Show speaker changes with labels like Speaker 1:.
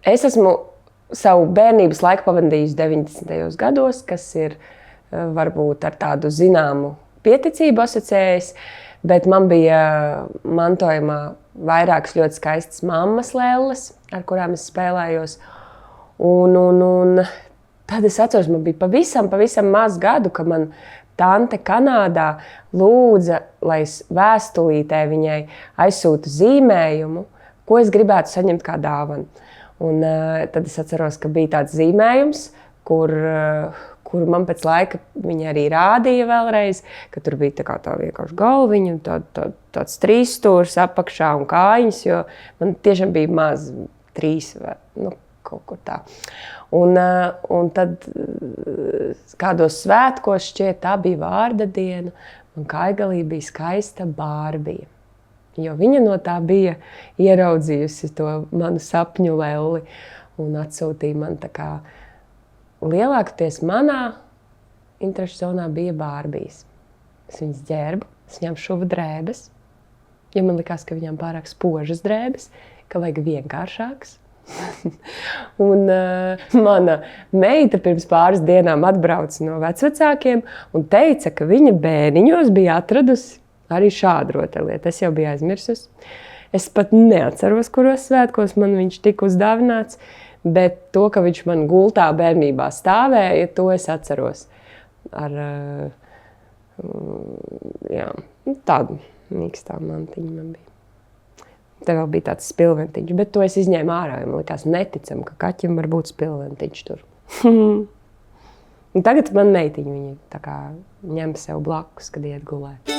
Speaker 1: Es esmu savu bērnības laiku pavadījusi 90. gados, kas ir varbūt ar tādu zināmu pieticību asociējas, bet man bija mantojumā vairākas ļoti skaistas mammas lelles, ar kurām es spēlējos. Un tad es atceros, man bija pavisam maz gadu, ka man tante Kanādā lūdza, lai es vēstulītē viņai aizsūtu zīmējumu, ko es gribētu saņemt kā dāvanu. Un tad es atceros, ka bija tāds zīmējums, kur man pēc laika viņa arī rādīja vēlreiz, ka tur bija tā vienkārši galviņa, tāds trīsstūrs apakšā un kājiņas, jo man tiešām bija maz 3 vai kaut kur tā. Un tad kādos svētkos šķiet, tā bija vārda diena, un kaigalī bija skaista Bārbija. Jo viņa no tā bija ieraudzījusi to manu sapņu lelli un atsūtīja man tā kā lielākoties manā interešu zonā bija Bārbijas. Es viņas ģērbu, es viņām šuvu drēbes, jo man likās, ka viņām pārāk spožas drēbes, ka vajag vienkāršākas. Un mana meita pirms pāris dienām atbrauca no vecvecākiem un teica, ka viņa bērniņos bija atradusi arī šādu rotaļlietu. Es jau biju aizmirsusi. Es pat neatceros, kuros svētkos man viņš tika uzdāvināts, bet to, ka viņš man gultā bērnībā stāvēja, to es atceros. Ar tādu mīkstā mantiņu man bija. Te vēl bija tāds spilventiņš, bet to es izņēmu ārā, jo man likās neticam, ka kaķim var būt spilventiņš tur. Un tagad man meitiņa viņa tā kā ņem sev blakus, kad iet gulēt.